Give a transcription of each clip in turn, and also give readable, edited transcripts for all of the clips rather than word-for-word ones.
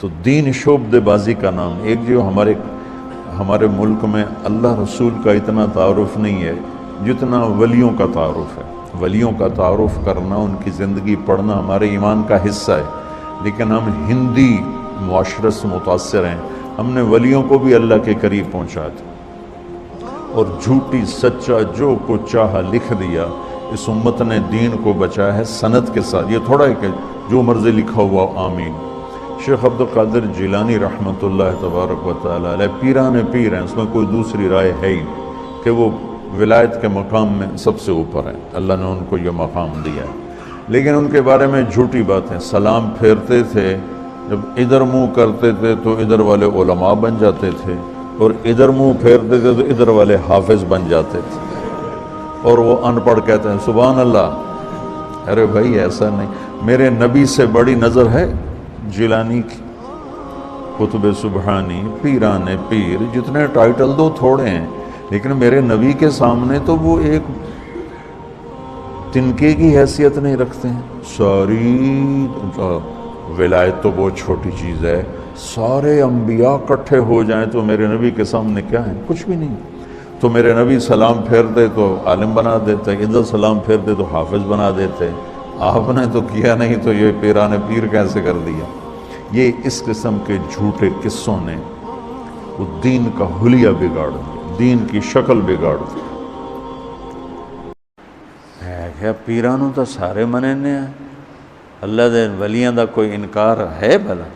تو دین شعبہ بازی کا نام ایک جو ہمارے ملک میں اللہ رسول کا اتنا تعارف نہیں ہے جتنا ولیوں کا تعارف ہے. ولیوں کا تعارف کرنا، ان کی زندگی پڑھنا ہمارے ایمان کا حصہ ہے. لیکن ہم ہندی معاشرت سے متاثر ہیں. ہم نے ولیوں کو بھی اللہ کے قریب پہنچا دیا اور جھوٹی سچا جو کچھ چاہا لکھ دیا. اس امت نے دین کو بچایا ہے سند کے ساتھ. یہ تھوڑا ہے کہ جو مرضی لکھا ہوا آمین. شیخ عبد القادر جیلانی رحمۃ اللہ تبارک و تعالی علیہ پیران پیر ہیں، اس میں کوئی دوسری رائے ہے ہی کہ وہ ولایت کے مقام میں سب سے اوپر ہیں. اللہ نے ان کو یہ مقام دیا ہے. لیکن ان کے بارے میں جھوٹی باتیں. سلام پھیرتے تھے، جب ادھر منہ کرتے تھے تو ادھر والے علماء بن جاتے تھے، اور ادھر منہ پھیرتے تھے تو ادھر والے حافظ بن جاتے تھے، اور وہ ان پڑھ کہتے ہیں سبحان اللہ. ارے بھائی ایسا نہیں. میرے نبی سے بڑی نظر ہے جیلانی کی. قطب سبحانی، پیران پیر، جتنے ٹائٹل دو تھوڑے ہیں، لیکن میرے نبی کے سامنے تو وہ ایک تنکے کی حیثیت نہیں رکھتے ہیں. ساری ولایت تو بہت چھوٹی چیز ہے. سارے انبیاء اکٹھے ہو جائیں تو میرے نبی کے سامنے کیا ہے؟ کچھ بھی نہیں. تو میرے نبی سلام پھیرتے تو عالم بنا دیتے، ادھر سلام پھیرتے تو حافظ بنا دیتے. آپ نے تو کیا نہیں تو یہ پیران پیر کیسے کر دیا؟ یہ اس قسم کے جھوٹے قصوں نے وہ دین کا حلیہ بگاڑ دیا، دین کی شکل بگاڑ دی. کیا پیرانوں تو سارے مننے ہیں؟ اللہ دے ولیاں دا کوئی انکار ہے بھلا؟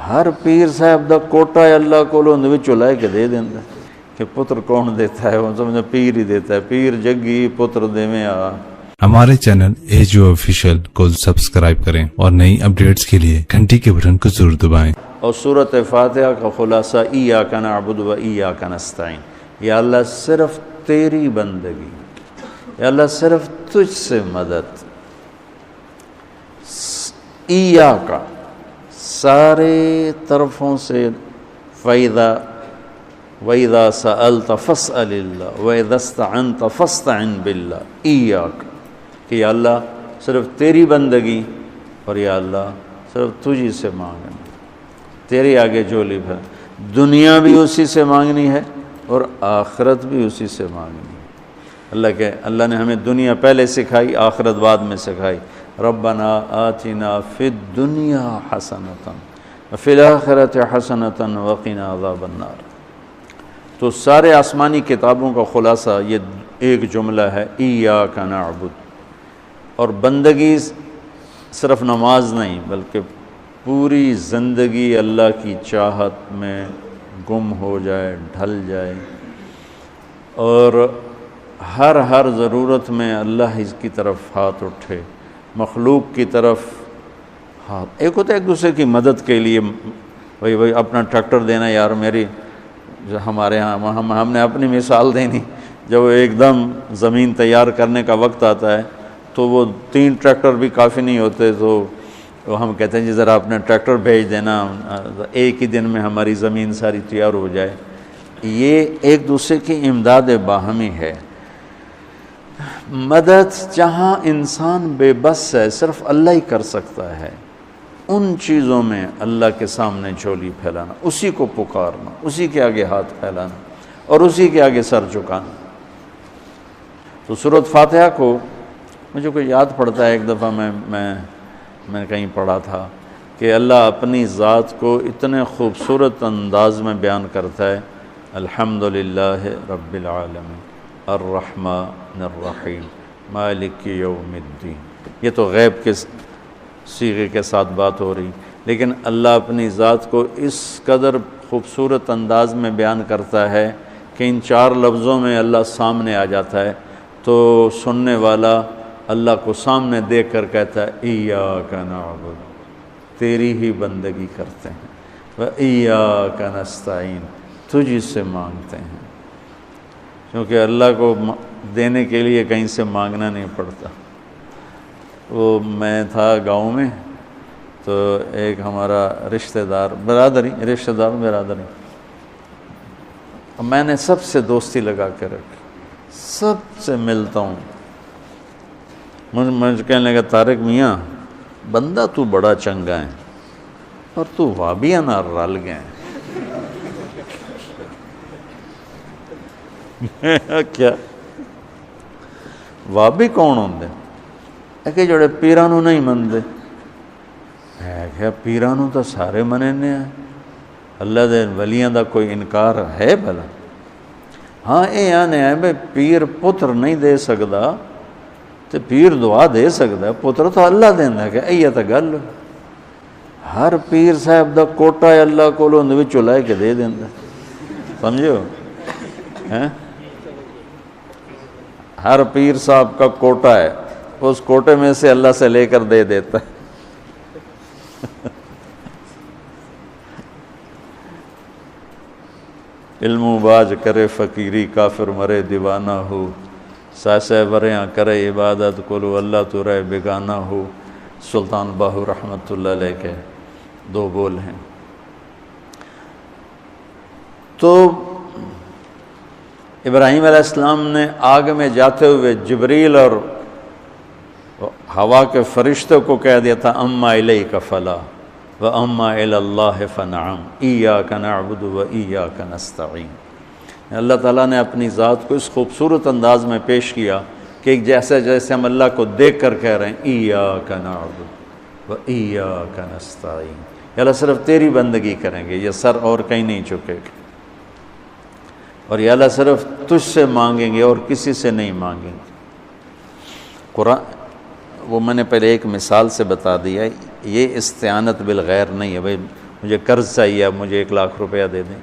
ہر پیر صاحب دا کوٹا ہے اللہ کو لوگ وچوں لے کے دے دیندا کہ پتر کون دیتا ہے؟ وہ سمجھو پیر ہی دیتا ہے. پیر جگی پتر دیویں آ. ہمارے چینل ایجو آفیشیل کو سبسکرائب کریں اور نئی اپڈیٹس کے لیے گھنٹی کے بٹن کو ضرور دبائیں. اور سورۃ فاتحہ کا خلاصہ ایاک نعبد و ایاک نستعین. یا اللہ صرف تیری بندگی، یا اللہ صرف تجھ سے مدد. ایاک سارے طرفوں سے. وَإِذَا سَأَلْتَ فَاسْأَلِ اللَّهِ وَإِذَا اسْتَعَنْتَ فَاسْتَعِنْ بِاللَّهِ. ایاک کہ یا اللہ صرف تیری بندگی، اور یا اللہ صرف تجھی سے مانگنا. تیرے آگے جو لب ہے، دنیا بھی اسی سے مانگنی ہے اور آخرت بھی اسی سے مانگنی ہے. اللہ نے ہمیں دنیا پہلے سکھائی، آخرت بعد میں سکھائی. ربنا آتنا فی الدنیا حسنۃ وفی الآخرۃ حسنۃ وقنا عذاب النار. تو سارے آسمانی کتابوں کا خلاصہ یہ ایک جملہ ہے، ایاک نعبد. اور بندگی صرف نماز نہیں بلکہ پوری زندگی اللہ کی چاہت میں گم ہو جائے، ڈھل جائے، اور ہر ضرورت میں اللہ ہی کی طرف ہاتھ اٹھے، مخلوق کی طرف ہاتھ. ایک ہوتا ہے ایک دوسرے کی مدد کے لیے، وہی اپنا ٹریکٹر دینا. یار میری جو ہمارے ہاں ہم نے اپنی مثال دینی، جب ایک دم زمین تیار کرنے کا وقت آتا ہے تو وہ 3 ٹریکٹر بھی کافی نہیں ہوتے، تو ہم کہتے ہیں جی ذرا اپنا ٹریکٹر بھیج دینا، ایک ہی دن میں ہماری زمین ساری تیار ہو جائے. یہ ایک دوسرے کی امداد باہمی ہے. مدد جہاں انسان بے بس ہے، صرف اللہ ہی کر سکتا ہے، ان چیزوں میں اللہ کے سامنے جھولی پھیلانا، اسی کو پکارنا، اسی کے آگے ہاتھ پھیلانا اور اسی کے آگے سر جھکانا. تو سورۃ فاتحہ کو مجھے کوئی یاد پڑتا ہے، ایک دفعہ میں کہیں پڑھا تھا کہ اللہ اپنی ذات کو اتنے خوبصورت انداز میں بیان کرتا ہے. الحمدللہ رب العالمین الرحمن الرحیم مالک یوم الدین. یہ تو غیب کے صیغے کے ساتھ بات ہو رہی، لیکن اللہ اپنی ذات کو اس قدر خوبصورت انداز میں بیان کرتا ہے کہ ان 4 لفظوں میں اللہ سامنے آ جاتا ہے تو سننے والا اللہ کو سامنے دیکھ کر کہتا ہے ایاک نعبد، تیری ہی بندگی کرتے ہیں، وایاک نستعین، تجھ سے مانگتے ہیں. کیونکہ اللہ کو دینے کے لیے کہیں سے مانگنا نہیں پڑتا. وہ میں تھا گاؤں میں، تو ایک ہمارا رشتہ دار برادری، میں نے سب سے دوستی لگا کے رکھی، سب سے ملتا ہوں. مجھے کہنے لگا طارق میاں بندہ تو بڑا چنگا ہے، اور تو وابیاں نہ رل گئے کیا وابی کون ہوندے کہ جڑے پیراں نوں نہیں مندے ہے کہ پیراں نوں تو سارے مننے ہیں اللہ دے ولیاں دا کوئی انکار ہے بھلا ہاں یہ آنے ہے بھئی پیر پتر نہیں دے سکدا تے پیر دعا دے سکدا ہے پتر تو اللہ دیندا ہے کہ یہ تو گل ہر پیر صاحب دا کوٹا ہے اللہ کولوں اندے وچوں لے کے دے دیندا سمجھو ہیں ہر پیر صاحب کا کوٹا ہے اس کوٹے میں سے اللہ سے لے کر دے دیتا ہے علم و باج کرے فقیری کافر مرے دیوانہ ہو ساسے وریاں کرے عبادت کلو اللہ تو رہے بیگانہ ہو سلطان باہو رحمت اللہ علیہ کے دو بول ہیں تو ابراہیم علیہ السلام نے آگ میں جاتے ہوئے جبریل اور ہوا کے فرشتوں کو کہہ دیا تھا اما الیک فلا و اما الی اللہ فنعم ایاک نعبد و ایاک نستعین اللہ تعالیٰ نے اپنی ذات کو اس خوبصورت انداز میں پیش کیا کہ جیسے ہم اللہ کو دیکھ کر کہہ رہے ہیں ایاک نعبد و ایاک نستعین اللہ صرف تیری بندگی کریں گے یہ سر اور کہیں نہیں جھکے گا اور یا اللہ صرف تجھ سے مانگیں گے اور کسی سے نہیں مانگیں گے قرآن وہ میں نے پہلے ایک مثال سے بتا دیا یہ استعانت بالغیر نہیں ہے بھائی مجھے قرض چاہیے اب مجھے 1 لاکھ روپیہ دے دیں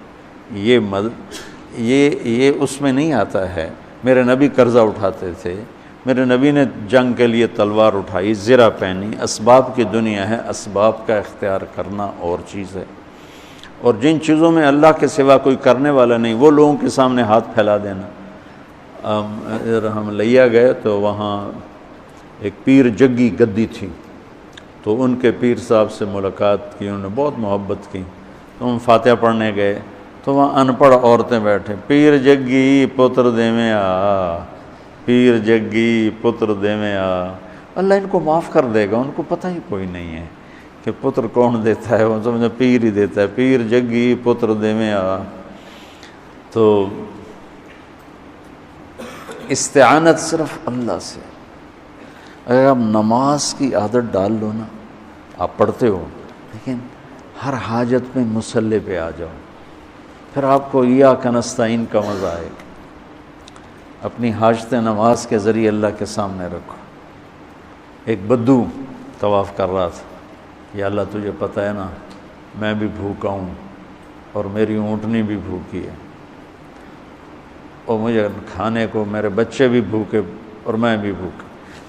یہ اس میں نہیں آتا ہے میرے نبی قرضہ اٹھاتے تھے میرے نبی نے جنگ کے لیے تلوار اٹھائی زرہ پہنی اسباب کی دنیا ہے اسباب کا اختیار کرنا اور چیز ہے اور جن چیزوں میں اللہ کے سوا کوئی کرنے والا نہیں وہ لوگوں کے سامنے ہاتھ پھیلا دینا ہم لیا گئے تو وہاں ایک پیر جگی گدی تھی تو ان کے پیر صاحب سے ملاقات کی انہوں نے بہت محبت کی تو ہم فاتحہ پڑھنے گئے تو وہاں ان پڑھ عورتیں بیٹھے پیر جگی پتر دیویں آ پیر جگی پتر دیویں آ اللہ ان کو معاف کر دے گا ان کو پتہ ہی کوئی نہیں ہے کہ پتر کون دیتا ہے وہ سمجھو پیر ہی دیتا ہے پیر جگی پتر دیویں آ تو استعانت صرف اللہ سے اگر آپ نماز کی عادت ڈال لو نا آپ پڑھتے ہو لیکن ہر حاجت میں مصلی پہ آ جاؤ پھر آپ کو ایاک نستعین کا مزہ آئے گا اپنی حاجت نماز کے ذریعے اللہ کے سامنے رکھو ایک بدو طواف کر رہا تھا یا اللہ تجھے پتہ ہے نا میں بھی بھوکا ہوں اور میری اونٹنی بھی بھوکی ہے اور مجھے کھانے کو میرے بچے بھی بھوکے اور میں بھی بھوکا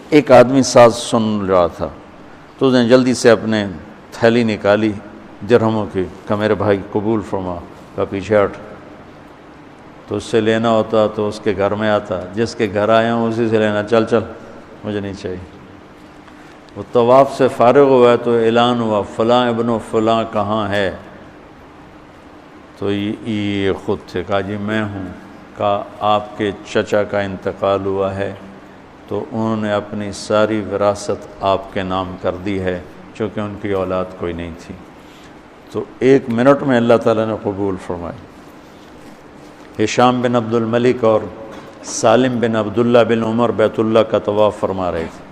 ایک آدمی ساز سن رہا تھا تو اس نے جلدی سے اپنے تھیلی نکالی درہموں کی کہ میرے بھائی قبول فرما کا پیچھے ہٹ تو اس سے لینا ہوتا تو اس کے گھر میں آتا جس کے گھر آیا ہوں اسی سے لینا چل مجھے نہیں چاہیے وہ طواف سے فارغ ہوا تو اعلان ہوا فلاں ابن و فلاں کہاں ہے تو یہ خود تھے کہا جی میں ہوں کہا آپ کے چچا کا انتقال ہوا ہے تو انہوں نے اپنی ساری وراثت آپ کے نام کر دی ہے چونکہ ان کی اولاد کوئی نہیں تھی تو 1 منٹ میں اللہ تعالیٰ نے قبول فرمائی ہشام بن عبد الملک اور سالم بن عبداللہ بن عمر بیت اللہ کا طواف فرما رہے تھے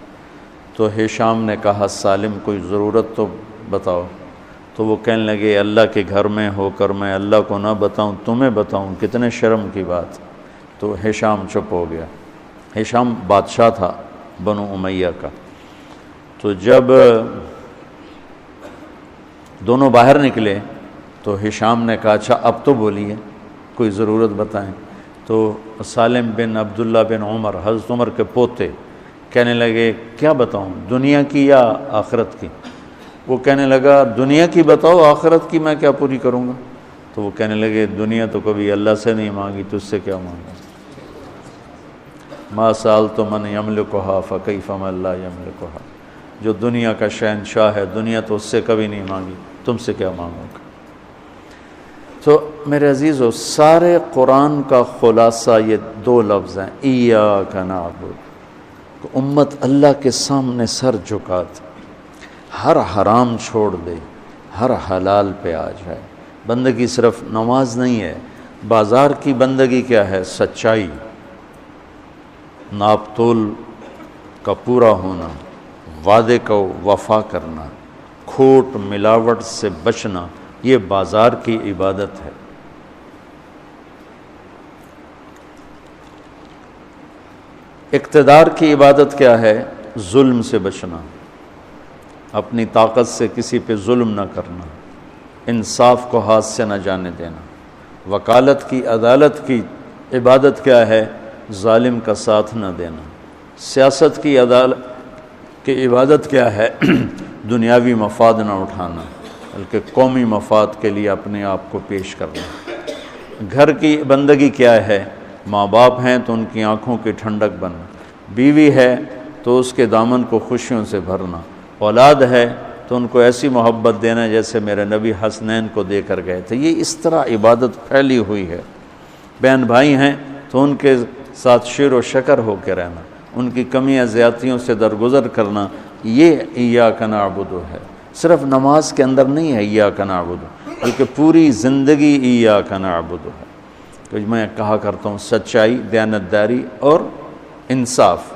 تو ہشام نے کہا سالم کوئی ضرورت تو بتاؤ تو وہ کہنے لگے اللہ کے گھر میں ہو کر میں اللہ کو نہ بتاؤں تمہیں بتاؤں کتنے شرم کی بات تو ہشام چپ ہو گیا ہشام بادشاہ تھا بنو امیہ کا تو جب دونوں باہر نکلے تو ہشام نے کہا اچھا اب تو بولیے کوئی ضرورت بتائیں تو سالم بن عبداللہ بن عمر حضرت عمر کے پوتے کہنے لگے کیا بتاؤں دنیا کی یا آخرت کی وہ کہنے لگا دنیا کی بتاؤ آخرت کی میں کیا پوری کروں گا تو وہ کہنے لگے دنیا تو کبھی اللہ سے نہیں مانگی تجھ سے کیا مانگا ما سألت من یملکھا فکیف من لا یملکھا جو دنیا کا شہنشاہ ہے دنیا تو اس سے کبھی نہیں مانگی تم سے کیا مانگوں گا تو میرے عزیزو سارے قرآن کا خلاصہ یہ 2 لفظ ہیں ایاک نعبد امت اللہ کے سامنے سر جھکا دے ہر حرام چھوڑ دے ہر حلال پہ آ جائے۔ بندگی صرف نماز نہیں ہے، بازار کی بندگی کیا ہے؟ سچائی، ناپ تول کا پورا ہونا، وعدے کو وفا کرنا، کھوٹ ملاوٹ سے بچنا، یہ بازار کی عبادت ہے۔ اقتدار کی عبادت کیا ہے؟ ظلم سے بچنا، اپنی طاقت سے کسی پہ ظلم نہ کرنا، انصاف کو ہاتھ سے نہ جانے دینا۔ وکالت کی، عدالت کی عبادت کیا ہے؟ ظالم کا ساتھ نہ دینا۔ سیاست کی عدالت کی عبادت کیا ہے؟ دنیاوی مفاد نہ اٹھانا، بلکہ قومی مفاد کے لیے اپنے آپ کو پیش کرنا۔ گھر کی بندگی کیا ہے؟ ماں باپ ہیں تو ان کی آنکھوں کی ٹھنڈک بننا، بیوی ہے تو اس کے دامن کو خوشیوں سے بھرنا، اولاد ہے تو ان کو ایسی محبت دینا جیسے میرے نبی حسنین کو دے کر گئے تھے۔ یہ اس طرح عبادت پھیلی ہوئی ہے۔ بہن بھائی ہیں تو ان کے ساتھ شیر و شکر ہو کے رہنا، ان کی کمیاں زیادتیوں سے درگزر کرنا، یہ ایاک نعبد ہے۔ صرف نماز کے اندر نہیں ہے ایاک نعبد، بلکہ پوری زندگی ایاک نعبد ہے۔ تو میں کہا کرتا ہوں سچائی، دیانتداری اور انصاف،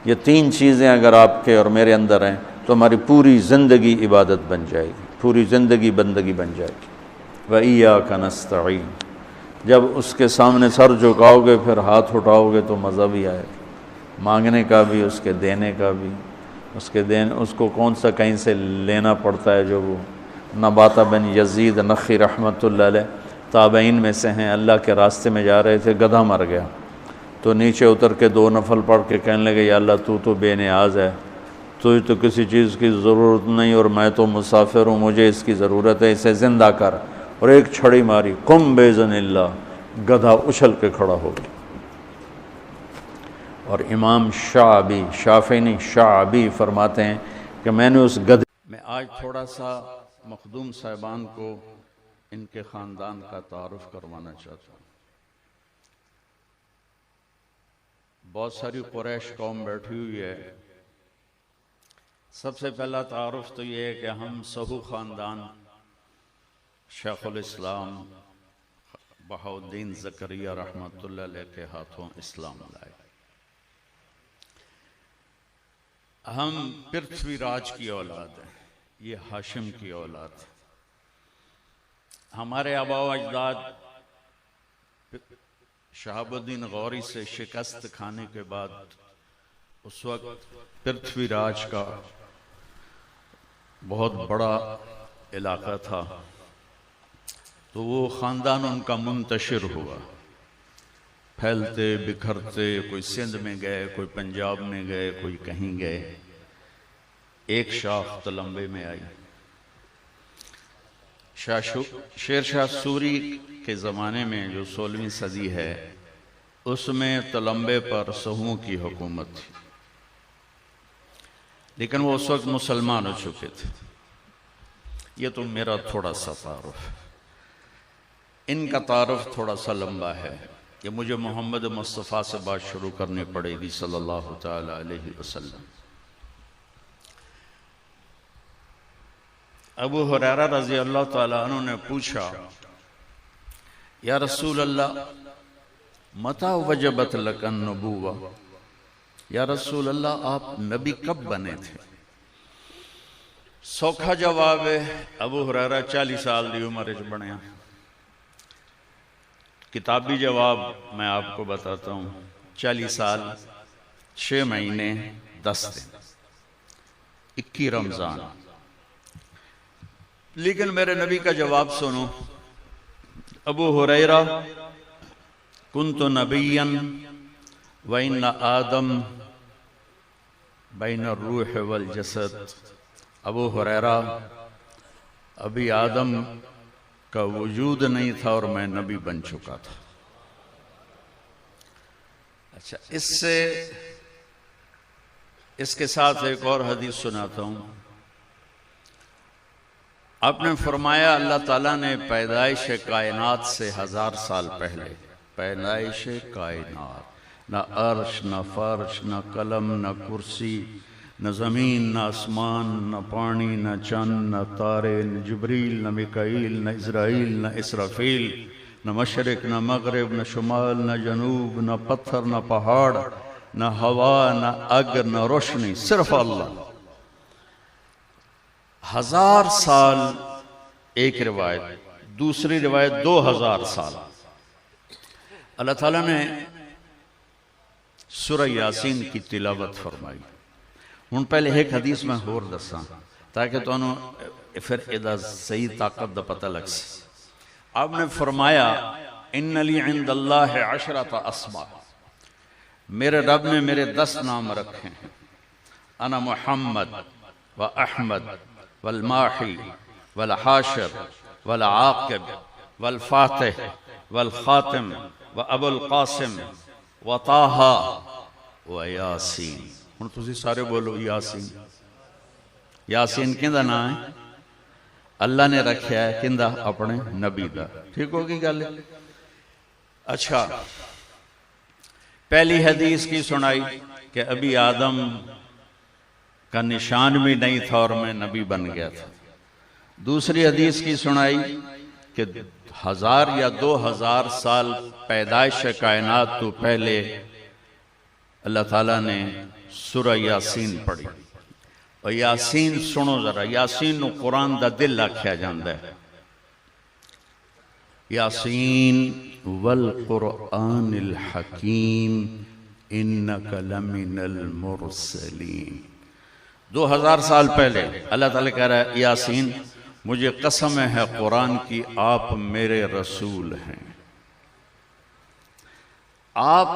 یہ تین چیزیں اگر آپ کے اور میرے اندر ہیں تو ہماری پوری زندگی عبادت بن جائے گی، پوری زندگی بندگی بن جائے گی۔ وَإِيَّاكَ نَسْتَعِينُ، جب اس کے سامنے سر جھکاؤ گے پھر ہاتھ اٹھاؤ گے تو مزہ بھی آئے گا، مانگنے کا بھی، اس کے دینے کا بھی۔ اس کو کون سا کہیں سے لینا پڑتا ہے؟ جو وہ نباتہ بن یزید نخی رحمۃ اللہ علیہ تابعین میں سے ہیں، اللہ کے راستے میں جا رہے تھے، گدھا مر گیا تو نیچے اتر کے 2 نفل پڑھ کے کہنے لگے یا اللہ تو بے نیاز ہے، تجھے تو کسی چیز کی ضرورت نہیں اور میں تو مسافر ہوں، مجھے اس کی ضرورت ہے، اسے زندہ کر۔ اور ایک چھڑی ماری، قم بِإِذْنِ اللہ، گدھا اچھل کے کھڑا ہو گیا۔ اور امام شعبی، شافعی نہیں شعبی فرماتے ہیں کہ میں نے اس گدھے میں آج تھوڑا سا مخدوم صاحبان کو ان کے خاندان کا تعارف کروانا چاہتا ہوں۔ بہت ساری قریش قوم بیٹھی ہوئی ہے۔ سب سے پہلا تعارف تو یہ ہے کہ ہم سہو خاندان شیخ الاسلام بہاؤالدین زکریا رحمۃ اللہ علیہ کے ہاتھوں اسلام لائے۔ ہم پرتھوی راج کی اولاد ہیں، یہ ہاشم کی اولاد ہے۔ ہمارے آباء و اجداد شہاب الدین غوری سے شکست کھانے کے بعد اس وقت پرتھوی راج کا بہت بڑا علاقہ تھا، تو وہ خاندان ان کا منتشر ہوا، پھیلتے بکھرتے، کوئی سندھ میں گئے، کوئی پنجاب میں گئے، کوئی کہیں گئے۔ ایک شاخ تلمبے میں آئی۔ شیر شاہ سوری کے زمانے میں جو 16ویں صدی ہے، اس میں تلمبے پر سہوؤں کی حکومت تھی، لیکن وہ اس وقت مسلمان ہو چکے تھے۔ یہ تو میرا تھوڑا سا تعارف ہے، ان کا تعارف تھوڑا سا لمبا ہے کہ مجھے محمد مصطفیٰ سے بات شروع کرنی پڑے گی صلی اللہ تعالی علیہ وسلم۔ ابو ہریرہ رضی اللہ تعالیٰ عنہ نے پوچھا یا رسول اللہ متى وجبت لک النبوہ، یا رسول اللہ آپ نبی کب بنے تھے؟ سوکھا جواب ہے، ابو ہریرہ 40 سال دی عمر وچ بنیا۔ کتابی جواب میں آپ کو بتاتا ہوں، 40 سال 6 مہینے 10 دن 21 رمضان۔ لیکن میرے نبی کا جواب سنو، ابو ہریرہ کنت نبیا وان آدم بین الروح والجسد، ابو ہریرہ ابھی آدم کا وجود نہیں تھا اور میں نبی بن چکا تھا۔ اچھا، اس کے ساتھ ایک اور حدیث سناتا ہوں۔ آپ نے فرمایا اللہ تعالیٰ نے پیدائش کائنات سے 1000 سال پہلے، پیدائش کائنات، نہ عرش، نہ فرش، نہ قلم، نہ کرسی، نہ زمین نہ آسمان نہ پانی نہ چاند نہ تارے نہ جبریل نہ میکائیل نہ اسرائیل نہ اسرافیل نہ مشرق نہ مغرب نہ شمال نہ جنوب نہ پتھر نہ پہاڑ نہ ہوا نہ آگ نہ روشنی، صرف اللہ۔ 1000 سال ایک روایت، دوسری روایت 2000 سال۔ اللہ تعالیٰ نے سورہ یاسین کی تلاوت فرمائی۔ ہن پہلے ایک حدیث میں ہور دساں تاکہ تو انہوں پھر ادھا صحیح طاقت دا پتہ لگ سی۔ آپ نے فرمایا ان لی عند اللہ 10 اسماء، میرے رب نے میرے 10 نام رکھے ہیں۔ انا محمد و احمد والماحی والحاشر والعاقب والفاتح والخاتم و ابو القاسم و طاہا و یاسین۔ ہن تسی سارے بولو یاسین۔ یاسین کیندہ نام ہے؟ اللہ نے رکھیا ہے کیندہ اپنے نبی دا۔ ٹھیک ہوگی گل؟ اچھا، پہلی حدیث کی سنائی کہ ابھی آدم کا نشان بھی نہیں تھا اور میں نبی بن گیا تھا۔ دوسری حدیث کی سنائی کہ 1000 یا 2000 سال پیدائش کائنات تو پہلے اللہ تعالیٰ نے سورہ یاسین پڑھی۔ اور یاسین سنو ذرا، یاسین نو قرآن دا دل آکھیا جاندہ ہے۔ یاسین والقرآن الحکیم انک لمن المرسلین۔ 2000 سال پہلے اللہ تعالیٰ کہہ رہا ہے یاسین مجھے قسم ہے قرآن کی، آپ میرے رسول ہیں۔ آپ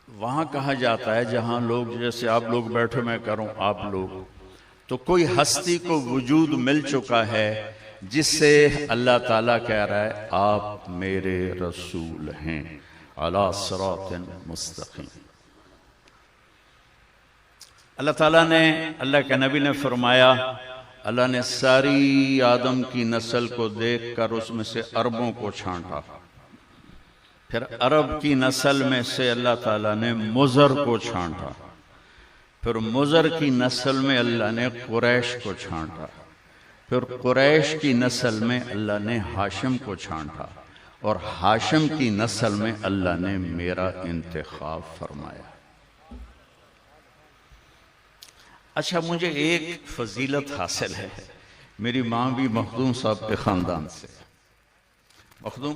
وہاں کہا جاتا ہے جہاں لوگ، جیسے آپ لوگ بیٹھے میں کروں آپ لوگ، تو کوئی ہستی کو وجود مل چکا ہے جس سے اللہ تعالیٰ کہہ رہا ہے آپ میرے رسول ہیں علی صراط مستقیم۔ اللہ تعالیٰ نے، اللہ کے نبی نے فرمایا، اللہ نے ساری آدم کی نسل کو دیکھ کر اس میں سے عربوں کو چھانٹا، پھر عرب کی نسل میں سے اللہ تعالیٰ نے مضر کو چھانٹا، پھر مضر کی نسل میں اللہ نے قریش کو چھانٹا، پھر قریش کی نسل میں اللہ نے ہاشم کو چھانٹا، اور ہاشم کی نسل میں اللہ نے میرا انتخاب فرمایا۔ اچھا، مجھے ایک فضیلت حاصل ہے، میری ماں بھی مخدوم صاحب کے خاندان سے، مخدوم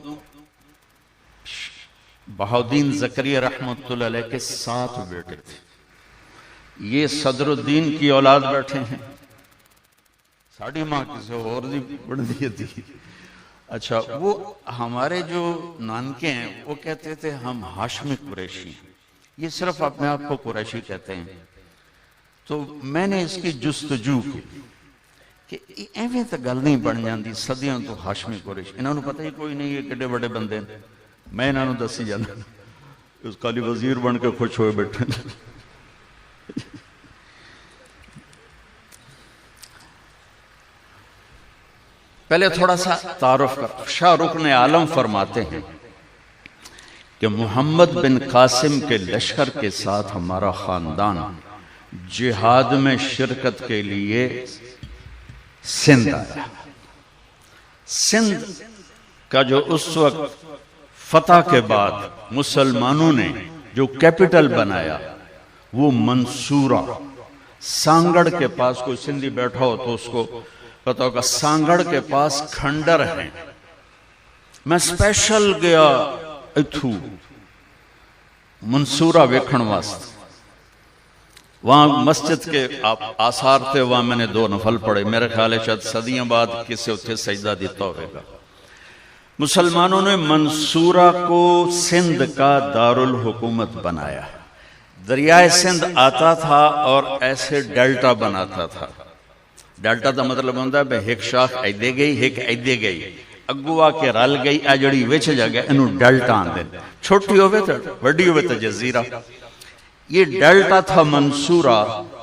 بہاؤدین زکریا رحمت اللہ علیہ کے 7 بیٹے تھے۔ یہ صدر الدین کی اولاد بیٹھے ہیں، ساڑھی ماں کسے اور دی بڑھ دی تھی۔ اچھا، وہ ہمارے جو نانکے ہیں وہ کہتے تھے ہم ہاشمی قریشی، یہ صرف اپنے آپ کو قریشی کہتے ہیں۔ تو میں نے اس کی جستجو کی کہ ایویں تو گل نہیں بن جاندی، صدیوں تو ہاشمی قریش، انہوں نے پتہ ہی کوئی نہیں یہ کڈے بڑے بندے ہیں۔ میں انہوں نے دسی جانا، اس کالی وزیر بن کے خوش ہوئے بیٹھے۔ پہلے تھوڑا سا تعارف کر، شاہ رکن عالم فرماتے ہیں کہ محمد بن قاسم کے لشکر کے ساتھ ہمارا خاندان جہاد میں شرکت کے لیے سندھ آیا۔ سندھ کا جو اس وقت فتح کے بعد مسلمانوں نے جو کیپٹل بنایا وہ منصورہ، سانگڑ کے پاس، کوئی سندھی بیٹھا ہو تو اس کو پتہ ہوگا، سانگڑ کے پاس کھنڈر ہیں۔ میں سپیشل گیا اتھو منصورہ ویکھن واسطے، وہاں مسجد کے آثار تھے، وہاں میں نے 2 نفل پڑھے، میرے خیال ہے شاید صدیوں بعد کسی اتھے سجدہ دیتا ہوئے گا۔ مسلمانوں نے منصورہ کو سندھ کا دارالحکومت بنایا۔ دریائے سندھ آتا تھا اور ایسے ڈیلٹا بناتا تھا۔ ڈیلٹا دا مطلب ہوندہ ہے بے ایک شاخ ایدے گئی، ایک ایدے گئی، اگوا کے رل گئی، اجڑی ویچ جگہ انہوں ڈیلٹا آندے، چھوٹی ہوئے تھا وڈی ہوئے تھا جزیرہ۔ یہ ڈیلٹا تھا منصورہ،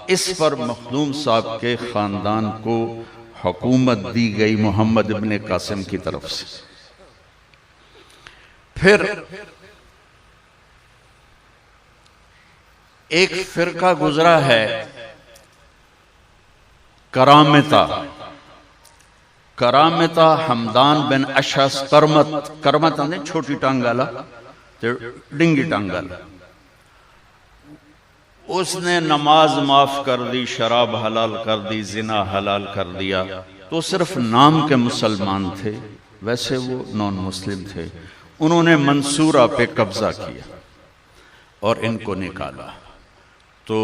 اس پر مخدوم صاحب کے خاندان کو حکومت دی گئی محمد ابن قاسم کی طرف سے۔ پھر ایک فرقہ گزرا ہے کرامتا حمدان بن اشعث کرمت آندے چھوٹی ٹانگ والا تے ڈنگی ٹانگ والا، اس نے نماز معاف کر دی، شراب حلال کر دی، زنا حلال کر دیا، تو صرف نام کے مسلمان تھے، ویسے وہ نان مسلم تھے۔ انہوں نے منصورہ پہ قبضہ کیا اور ان کو نکالا، تو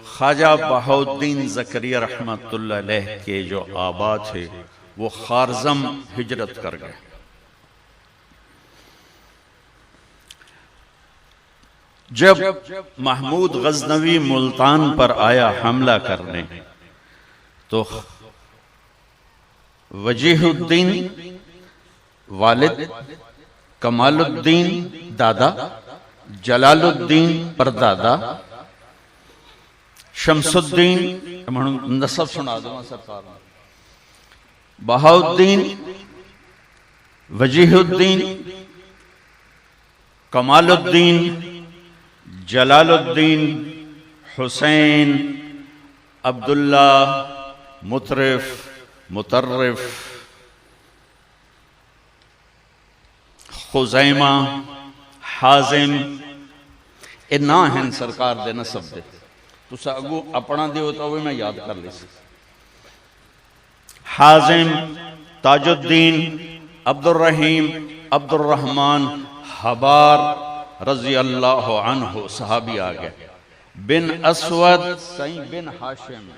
خواجہ بہاؤالدین زکریا رحمت اللہ علیہ کے جو آبا تھے وہ خارزم ہجرت کر گئے۔ جب محمود غزنوی ملتان پر آیا حملہ کرنے، تو وجیہ الدین والد، کمال الدین دادا، جلال الدین پردادا، شمس الدین نصب سنا دوں سرکار، بہاؤالدین، وجیہ الدین، کمال الدین، جلال الدین، حسین، عبداللہ، مطرف، خزیمہ، حازم، یہ نا ہیں سرکار دے نسب دے، تو ساگو اپنا دے ہوتا ہوئے میں یاد کر لی سی۔ حازم، تاج الدین، عبد الرحیم، عبد الرحمن، حبار رضی اللہ عنہ صحابی آگئے، بن اسود، سعید بن حاشم،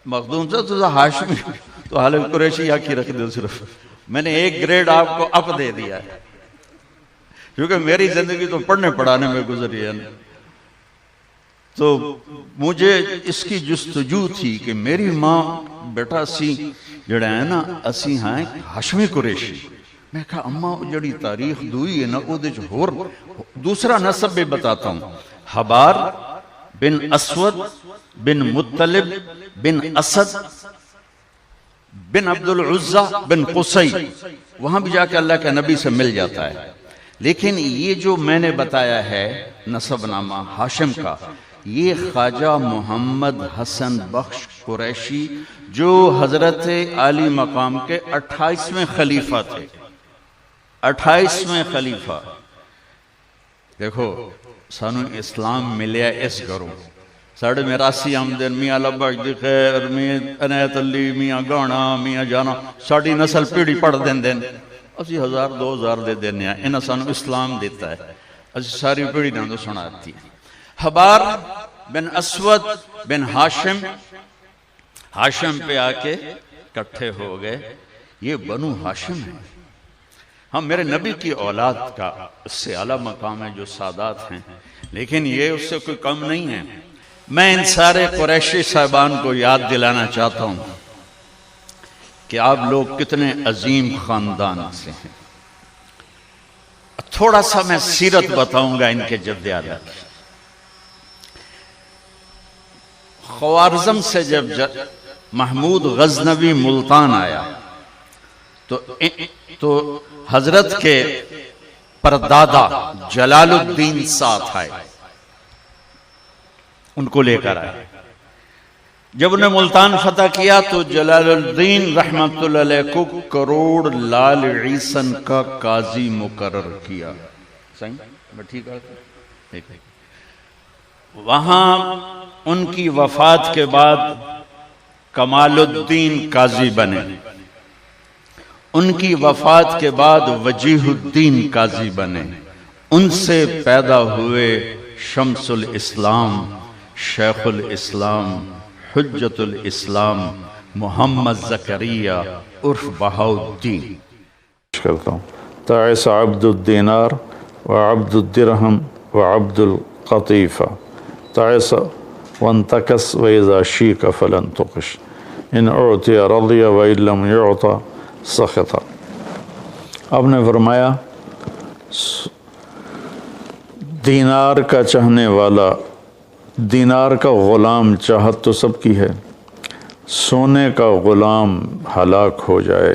مخدوم سے تو حاشمی تو حالت قریشی یا کی رکھ دے صرف، میں نے ایک گریڈ آپ کو اپ دے دیا ہے، کیونکہ میری زندگی تو پڑھنے پڑھانے میں گزری ہے، تو مجھے اس کی جستجو تھی کہ میری ماں بیٹا سی جڑا ہے نا اسی ہاں ہاشمی قریشی، میں کہا اماں جڑی تاریخ دوئی ہے نا او دے جو ہور دوسرا نسب بھی بتاتا ہوں، حبار بن اسود بن مطلب بن اسد بن عبد العزہ بن قصی، وہاں بھی جا کے اللہ کے نبی سے مل جاتا ہے، لیکن یہ جو میں نے بتایا ہے نسب نامہ ہاشم کا، یہ خواجہ محمد حسن بخش قریشی جو حضرت عالی مقام کے 28ویں خلیفہ تھے، 28ویں خلیفہ۔ دیکھو سانو اسلام ملیا اس گھروں، ساڑھے میراسی آمدن، میاں لبک دی خیر، میاں عنایت علی، میاں گانا، میاں جانا، ساڑھی نسل پیڑی پڑھ دین دین، اسی 1000-2000 دے دینے ہیں، انہاں سانو اسلام دیتا ہے، اسی ساری پیڑی نہ تو سناتی ہے۔ حبار بن اسود بن حاشم، حاشم پہ آکے کٹھے ہو گئے، یہ بنو حاشم ہے، ہم میرے نبی کی اولاد کا اس سے اعلیٰ مقام ہے جو سادات ہیں، لیکن یہ اس سے کوئی کم نہیں ہے۔ میں ان سارے قریشی صاحبان کو یاد دلانا چاہتا ہوں کہ آپ لوگ کتنے عظیم خاندان سے ہیں۔ تھوڑا سا میں سیرت بتاؤں گا ان کے جد آداب۔ خوارزم سے جب محمود غزنوی ملتان آیا تو حضرت کے پردادا جلال الدین ساتھ آئے، ان کو لے کر آئے۔ جب انہیں ملتان فتح کیا تو جلال الدین رحمت اللہ علیہ کو کروڑ لال عیسن کا قاضی مقرر کیا۔ صحیح؟ میں ٹھیک ہے؟ وہاں ان کی وفات کے بعد کمال الدین قاضی بنے، ان کی وفات کے بعد وجیہ الدین قاضی بنے، ان سے پیدا ہوئے شمس الاسلام، شیخ الاسلام، حجت الاسلام، محمد زکریہ عرف بہاؤالدین۔ کرتا ہوں تعس عبد الدینار وعبد الدرہم وعبد القطیفہ، تعس وانتکس وإذا شیک فلن تقش، ان اعطی رضی وإن لم يعطى سخط۔ اب نے فرمایا دینار کا چاہنے والا، دینار کا غلام چاہت تو سب کی ہے، سونے کا غلام ہلاک ہو جائے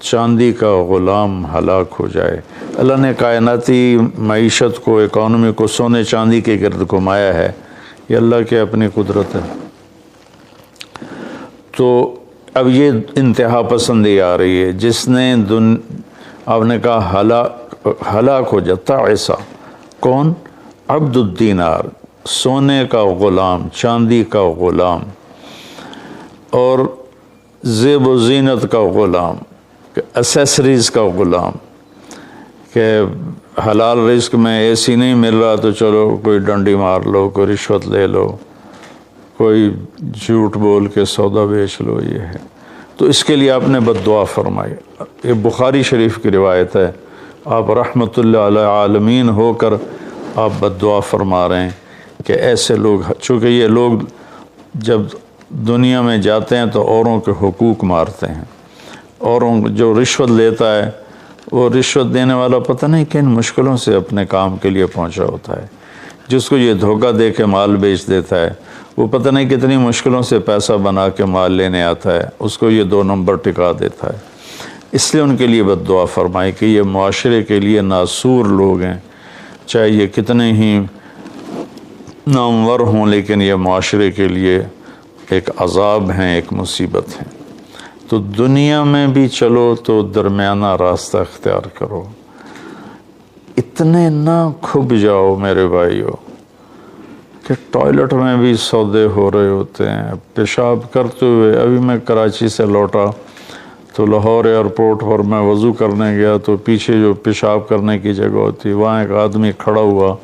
چاندی کا غلام ہلاک ہو جائے۔ اللہ نے کائناتی معیشت کو، اکانومی کو سونے چاندی کے گرد گھمایا ہے، یہ اللہ کی اپنی قدرت ہے۔ تو اب یہ انتہا پسندی آ رہی ہے، جس نے آپ نے کہا ہلاک ہو جاتا ایسا کون؟ عبد الدینار، سونے کا غلام، چاندی کا غلام، اور زیب و زینت کا غلام، اسیسریز کا غلام، کہ حلال رزق میں ایسی نہیں مل رہا تو چلو کوئی ڈنڈی مار لو، کوئی رشوت لے لو، کوئی جھوٹ بول کے سودا بیچ لو، یہ ہے۔ تو اس کے لیے آپ نے بد دعا فرمائی۔ یہ بخاری شریف کی روایت ہے، آپ رحمت اللہ علیہ عالمین ہو کر آپ بد دعا فرما رہے ہیں کہ ایسے لوگ، چونکہ یہ لوگ جب دنیا میں جاتے ہیں تو اوروں کے حقوق مارتے ہیں، اوروں جو رشوت لیتا ہے وہ رشوت دینے والا پتہ نہیں کن مشکلوں سے اپنے کام کے لیے پہنچا ہوتا ہے، جس کو یہ دھوکہ دے کے مال بیچ دیتا ہے وہ پتہ نہیں کتنی مشکلوں سے پیسہ بنا کے مال لینے آتا ہے، اس کو یہ 2 نمبر ٹکا دیتا ہے۔ اس لیے ان کے لیے بد دعا فرمائی کہ یہ معاشرے کے لیے ناسور لوگ ہیں، چاہے یہ کتنے ہی نامور ہوں، لیکن یہ معاشرے کے لیے ایک عذاب ہیں، ایک مصیبت ہے۔ تو دنیا میں بھی چلو تو درمیانہ راستہ اختیار کرو، اتنے نہ کھب جاؤ میرے بھائیو کہ ٹوائلٹ میں بھی سودے ہو رہے ہوتے ہیں، پیشاب کرتے ہوئے۔ ابھی میں کراچی سے لوٹا تو لاہور ایئرپورٹ پر میں وضو کرنے گیا تو پیچھے جو پیشاب کرنے کی جگہ ہوتی، وہاں ایک آدمی کھڑا ہوا،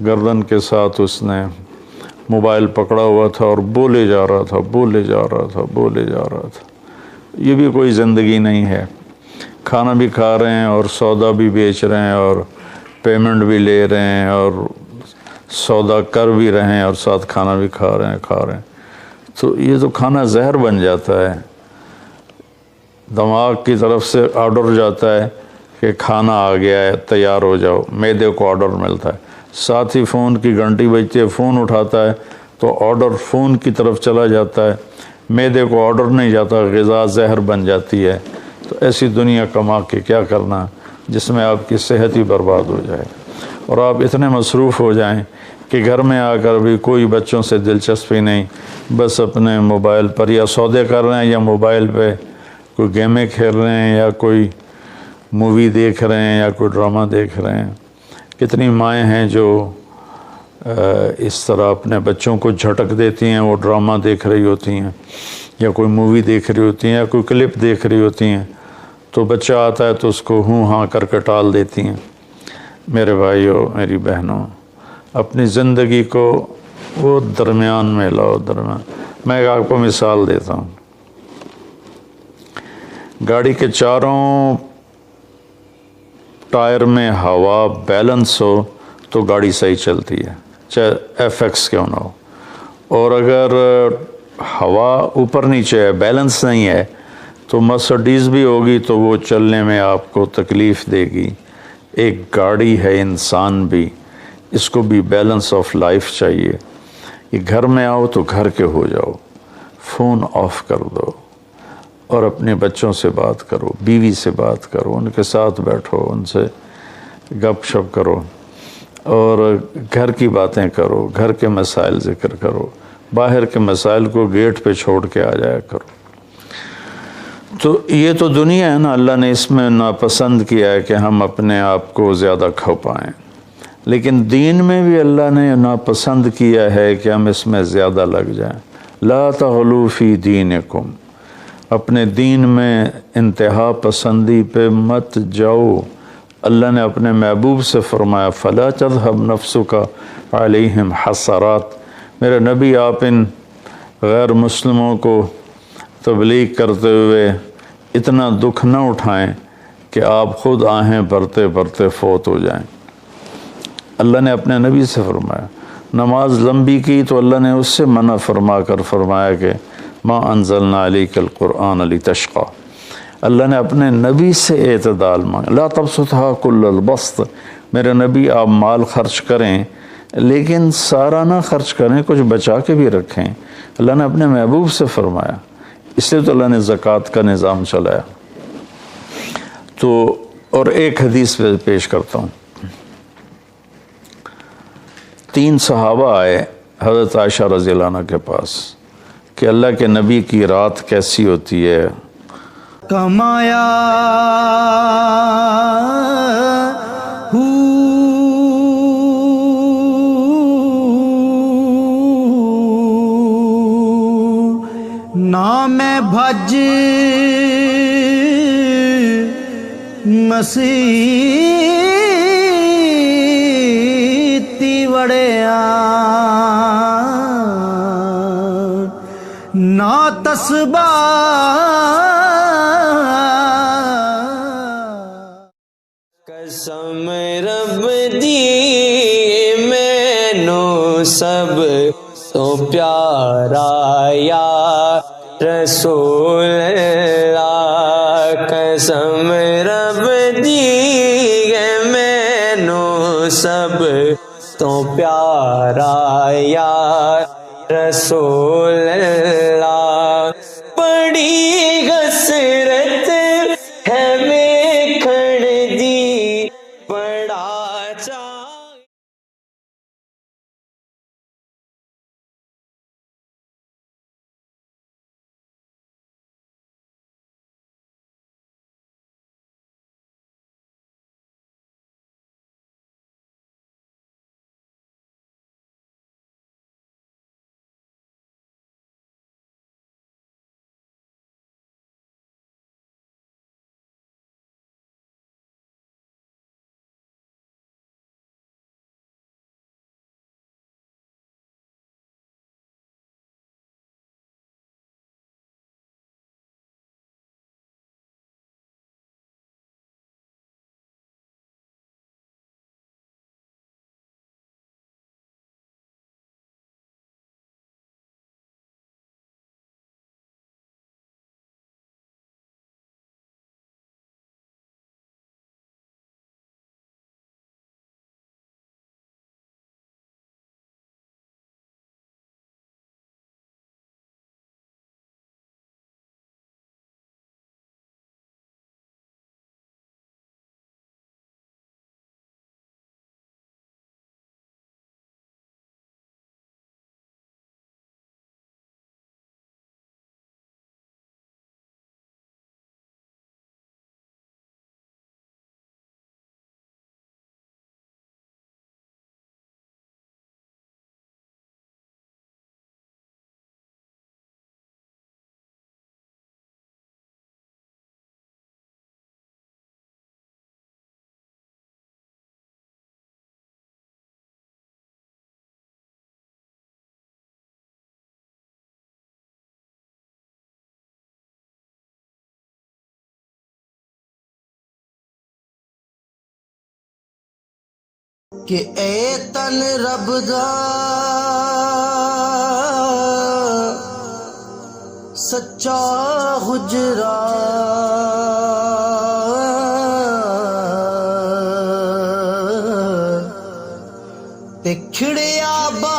گردن کے ساتھ اس نے موبائل پکڑا ہوا تھا اور بولے جا رہا تھا۔ یہ بھی کوئی زندگی نہیں ہے، کھانا بھی کھا رہے ہیں اور سودا بھی بیچ رہے ہیں اور پیمنٹ بھی لے رہے ہیں اور سودا کر بھی رہے ہیں اور ساتھ کھانا بھی کھا رہے ہیں۔ تو یہ تو کھانا زہر بن جاتا ہے، دماغ کی طرف سے آرڈر جاتا ہے کہ کھانا آ گیا ہے، تیار ہو جاؤ، معدے کو آرڈر ملتا ہے، ساتھ ہی فون کی گھنٹی بجتی ہے، فون اٹھاتا ہے تو آرڈر فون کی طرف چلا جاتا ہے، معدے کو آرڈر نہیں جاتا، غذا زہر بن جاتی ہے۔ تو ایسی دنیا کما کے کیا کرنا جس میں آپ کی صحت ہی برباد ہو جائے اور آپ اتنے مصروف ہو جائیں کہ گھر میں آ کر بھی کوئی بچوں سے دلچسپی نہیں، بس اپنے موبائل پر یا سودے کر رہے ہیں یا موبائل پہ کوئی گیمیں کھیل رہے ہیں یا کوئی مووی دیکھ رہے ہیں یا کوئی ڈرامہ دیکھ رہے ہیں۔ کتنی مائیں ہیں جو اس طرح اپنے بچوں کو جھٹک دیتی ہیں، وہ ڈرامہ دیکھ رہی ہوتی ہیں یا کوئی مووی دیکھ رہی ہوتی ہیں یا کوئی کلپ دیکھ رہی ہوتی ہیں، تو بچہ آتا ہے تو اس کو ہوں ہاں کر کے ٹال دیتی ہیں۔ میرے بھائیوں، میری بہنوں، اپنی زندگی کو وہ درمیان میں لاؤ۔ میں ایک آپ کو مثال دیتا ہوں، گاڑی کے چاروں ٹائر میں ہوا بیلنس ہو تو گاڑی صحیح چلتی ہے، چاہے ایف ایکس کیوں نہ ہو، اور اگر ہوا اوپر نیچے ہے، بیلنس نہیں ہے، تو مرسڈیز بھی ہوگی تو وہ چلنے میں آپ کو تکلیف دے گی۔ ایک گاڑی ہے، انسان بھی، اس کو بھی بیلنس آف لائف چاہیے۔ یہ گھر میں آؤ تو گھر کے ہو جاؤ، فون آف کر دو اور اپنے بچوں سے بات کرو، بیوی سے بات کرو، ان کے ساتھ بیٹھو، ان سے گپ شپ کرو اور گھر کی باتیں کرو، گھر کے مسائل ذکر کرو، باہر کے مسائل کو گیٹ پہ چھوڑ کے آ جایا کرو۔ تو یہ تو دنیا ہے نا، اللہ نے اس میں ناپسند کیا ہے کہ ہم اپنے آپ کو زیادہ کھو پائیں، لیکن دین میں بھی اللہ نے ناپسند کیا ہے کہ ہم اس میں زیادہ لگ جائیں۔ لا تغلوا فی دینکم، اپنے دین میں انتہا پسندی پہ مت جاؤ۔ اللہ نے اپنے محبوب سے فرمایا فلا تذهب نفسك علیہم حسرات، میرے نبی آپ ان غیر مسلموں کو تبلیغ کرتے ہوئے اتنا دکھ نہ اٹھائیں کہ آپ خود آہیں بھرتے بھرتے فوت ہو جائیں۔ اللہ نے اپنے نبی سے فرمایا، نماز لمبی کی تو اللہ نے اس سے منع فرما کر فرمایا کہ ما انزلنا علیک القرآن لتشقی۔ اللہ نے اپنے نبی سے اعتدال مانگا، لا تبسطها کل البسط، میرے نبی آپ مال خرچ کریں لیکن سارا نہ خرچ کریں، کچھ بچا کے بھی رکھیں۔ اللہ نے اپنے محبوب سے فرمایا، اس لیے تو اللہ نے زکوٰۃ کا نظام چلایا۔ تو اور ایک حدیث پیش کرتا ہوں. 3 صحابہ آئے حضرت عائشہ رضی اللہ عنہ کے پاس کہ اللہ کے نبی کی رات کیسی ہوتی ہے. کمایا نہ میں بھج مسیتی وڑیا نہ تسبہ قسم رب دی مینو سب تو پیارا یا رسول اللہ. قسم رب دی مینو سب تو پیارا یا رسول اللہ. بڑی حسرت ہے ویکھن دی بڑا چاہ. کہ اے تن رب دا سچا حجرا تے کھڑیا باغ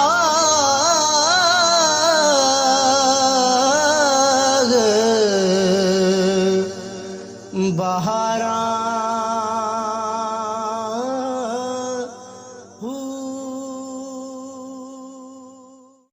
بہار